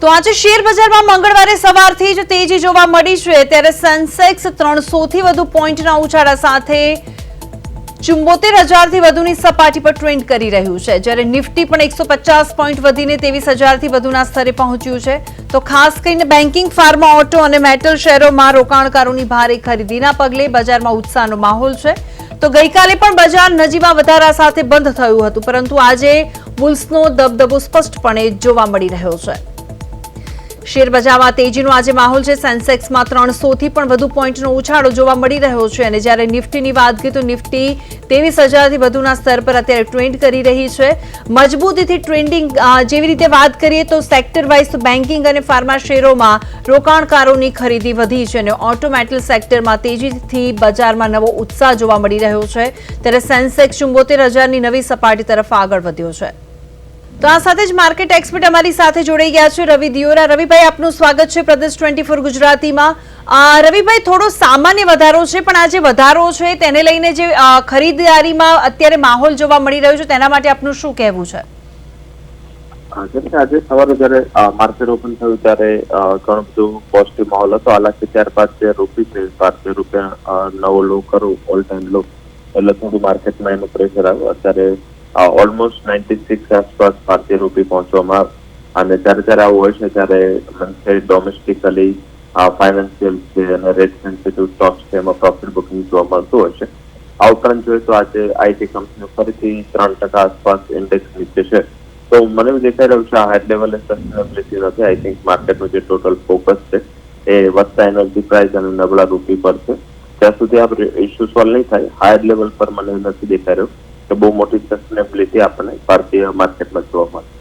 તો આજે શેર બજારમાં મંગળવારે સવારથી જ તેજી જોવા મળી છે, ત્યારે સેન્સેક્સ 300 થી વધુ પોઈન્ટના ઉછાળા સાથે 74,000 થી વધુની સપાટી પર ટ્રેન્ડ કરી રહ્યું છે, જ્યારે નિફ્ટી પણ 150 પોઈન્ટ વધીને 23,000 થી વધુના સ્તરે પહોંચ્યું છે। તો ખાસ કરીને બેન્કિંગ, ફાર્મા, ઓટો અને મેટલ શેરોમાં રોકાણકારોની ભારે ખરીદીના પગલે બજારમાં ઉત્સાહનો માહોલ છે। તો ગઈકાલે પણ બજાર નજીવા વધારા સાથે બંધ થયું હતું, પરંતુ આજે બુલ્સનો દબદબો સ્પષ્ટપણે જોવા મળી રહ્યો છે। શેર બજારમાં તેજીનો આજે માહોલ છે। સેન્સેક્સમાં 300 થી પણ વધુ પોઈન્ટનો ઉછાળો જોવા મળી રહ્યો છે, અને જ્યારે નિફ્ટીની વાત કરીએ તો નિફ્ટી 23,000 થી વધુના સ્તર પર અત્યારે ટ્રેન્ડ કરી રહી છે। મજબૂતીથી ટ્રેન્ડિંગ જેવી રીતે વાત કરીએ તો સેક્ટર વાઇઝ બેન્કિંગ અને ફાર્મા શેરોમાં રોકાણકારોની ખરીદી વધી છે, અને ઓટોમેટલ સેક્ટરમાં તેજીથી બજારમાં નવો ઉત્સાહ જોવા મળી રહ્યો છે, ત્યારે સેન્સેક્સ 74,000ની નવી સપાટી તરફ આગળ વધ્યો છે। તો આ સાથે જ માર્કેટ એક્સપર્ટ અમારી સાથે જોડાઈ ગયા છે રવિ દિયોરા। રવિભાઈ, આપનું સ્વાગત છે પ્રદેશ 24 ગુજરાતીમાં। રવિભાઈ, થોડો સામાન્ય વધારો છે, પણ આ જે વધારો છે તેને લઈને જે ખરીદદારીમાં અત્યારે માહોલ જોવા મળી રહ્યો છે તેના માટે આપનું શું કહેવું છે? આજે સવારે જયારે માર્કેટ ઓપન થયું ત્યારે ઘણું બધું પોઝિટિવ માહોલ હતો। હાલાકી ત્યારબાદ જે રૂપી છે, ભારતીય રૂપિયા નવો લો કરો, ઓલ ટાઈમ લો, એટલે થોડું માર્કેટમાં એનું પ્રેશર આવ્યું। અત્યારે ઓલમોસ્ટ 96 આસપાસ ભારતીય રૂપી પહોંચવામાં આવે, અને જ્યારે આવું હોય છે ત્યારે ડોમેસ્ટિકલી ફાઇનાન્શિયલ છે અને રેટ સેન્સિટિવ સ્ટોક્સ છે એમાં પ્રોફિટ બુકિંગ જોવા મળતું હોય છે। આ ઉપરાંત જોઈએ તો આજે આઈટી કંપનીઓ ફરીથી 3% આસપાસ ઇન્ડેક્સ નીચે છે, તો મને એવું દેખાઈ રહ્યું છે આ હાઈ લેવલે સસ્ટેનેબિલિટી નથી। આઈ થિંક માર્કેટનું જે ટોટલ ફોકસ છે એ વધતા એનર્જી પ્રાઇસ અને નબળા રૂપી પર છે। ત્યાં સુધી આ ઇસ્યુ સોલ્વ નહીં થાય, હાયર લેવલ પર મને નથી દેખાઈ રહ્યું કે બહુ મોટી સસ્ટેનેબિલિટી આપણને ભારતીય માર્કેટમાં જોવા મળે।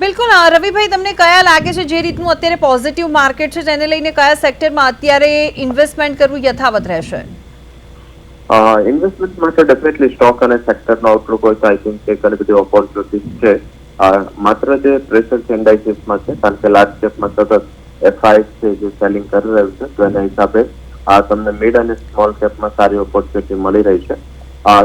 બિલકુલ રવિભાઈ, તમને કયા લાગે છે જે રીતનું અત્યારે પોઝિટિવ માર્કેટ છે તેને લઈને કયા સેક્ટરમાં અત્યારે ઇન્વેસ્ટમેન્ટ કરવું યથાવત રહેશે? ઇન્વેસ્ટમેન્ટ માટે ડેફિનેટલી સ્ટોક અને સેક્ટરનો આઉટલુક હોય તો આઈ થિંક કે ઘણી બધી ઓપોર્ચ્યુનિટીઝ છે। માત્ર જે પ્રેશર છે ઇન્ડાઇસીસમાં છે, કારણ કે લાર્જ કેપમાં સતત એફઆઈએસ છે જે સેલિંગ કરી રહ્યું છે, તો એના હિસાબે તમને મિડ અને સ્મોલ કેપમાં સારી ઓપોર્ચ્યુનિટી મળી રહી છે।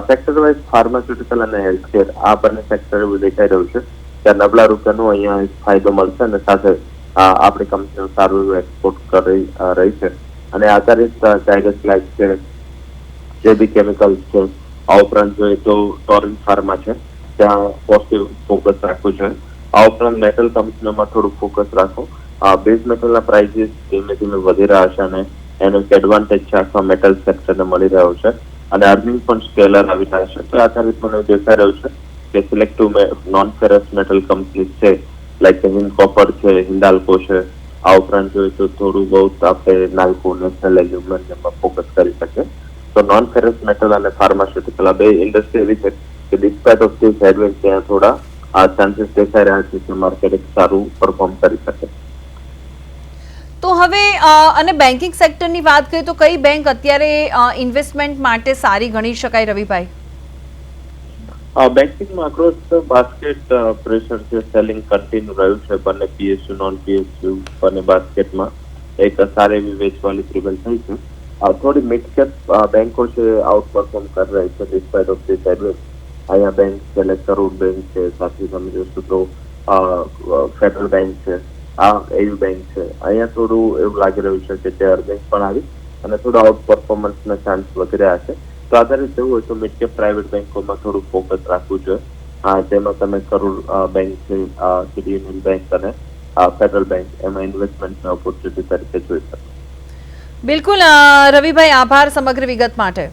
સેક્ટર વાઇઝ ફાર્માસ્યુટિકલ અને હેલ્થકેર આ બંને સેક્ટર એવું દેખાઈ રહ્યું છે કે નબળા રૂપિયાનો અહીંયા ફાયદો મળશે, અને સાથે આપણી કંપનીઓ સારું એવું એક્સપોર્ટ કરી રહી છે, અને આધારિત ઝાયડસ લાઇફ છે, જે બી કેમિકલ્સ છે। આ ઉપરાંત જોઈએ તો ટોરેન્ટ ફાર્મા છે, ત્યાં પોઝિટિવ ફોકસ રાખવું છે। આ ઉપરાંત મેટલ કંપનીઓમાં થોડું ફોકસ રાખો। બેઝ મેટલના પ્રાઇસીસ ધીમે ધીમે વધી રહ્યા છે, અને એનો એક એડવાન્ટેજ છે આખા મેટલ સેક્ટરને મળી રહ્યો છે, અને અર્નિંગ પણ સ્કેલર આવી રહ્યા છે। તો આધારિત મને દેખાઈ રહ્યું છે કે selective non ferrous metal companies છે, લાઈક હિન્દ કોપર છે, હિન્દાલ્કો છે। આ ઉપરાંત જોઈએ તો થોડું બહુ આપણે નાલ્કો, નેશનલ એલ્યુમિનિયમમાં ફોકસ કરી શકીએ। તો નોન ફેરસ મેટલ અને ફાર્માસ્યુટિકલ આ બે ઇન્ડસ્ટ્રી એવી છે કે ડિસ્પાઇટ ઓફ ધીસ હેડવિન્ડ ત્યાં થોડા ચાન્સીસ દેખાઈ રહ્યા છે કે માર્કેટ એક સારું પરફોર્મ કરી શકે। તો હવે અને બેન્કિંગ સેક્ટરની વાત કરીએ તો કઈ બેંક અત્યારે ઇન્વેસ્ટમેન્ટ માટે સારી ગણી શકાય રવિભાઈ? બેન્કિંગમાં અક્રોસ ધ બાસ્કેટ પ્રેશર છે, સેલિંગ કન્ટિન્યુ રહ્યું છે। બંને પીએસયુ, નોન પીએસયુ બંને બાસ્કેટમાં એક સારી એવી વેચવાલી પ્રિવેલ થઈ છે। થોડી મિડ કેપ બેંકો છે આઉટ પરફોર્મ કરી રહી છે ડિસ્પાઇટ ઓફ ધીસ હેડવિન્ડ। અહીંયા બેંક છે લાઈક કરોડ બેંક છે, સાથે તમે જોશો તો ફેડરલ બેંક છે, એયુ બેંક છે, અહીંયા થોડું એવું લાગી રહ્યું છે કે તે અર્નિંગ પણ આવી અને થોડા આઉટ પરફોર્મન્સના ચાન્સ વધી રહ્યા છે। તો આધારિત એવું હોય તો મિડ કેપ પ્રાઇવેટ બેંકોમાં થોડું ફોકસ રાખવું જોઈએ। તેમાં તમે કરોડ બેંક છે, સિટી યુનિયન બેંક અને ફેડરલ બેંક એમાં ઇન્વેસ્ટમેન્ટની ઓપોર્ચ્યુનિટી તરીકે જોઈ શકો। બિલકુલ રવિભાઈ, આભાર સમગ્ર વિગત માટે।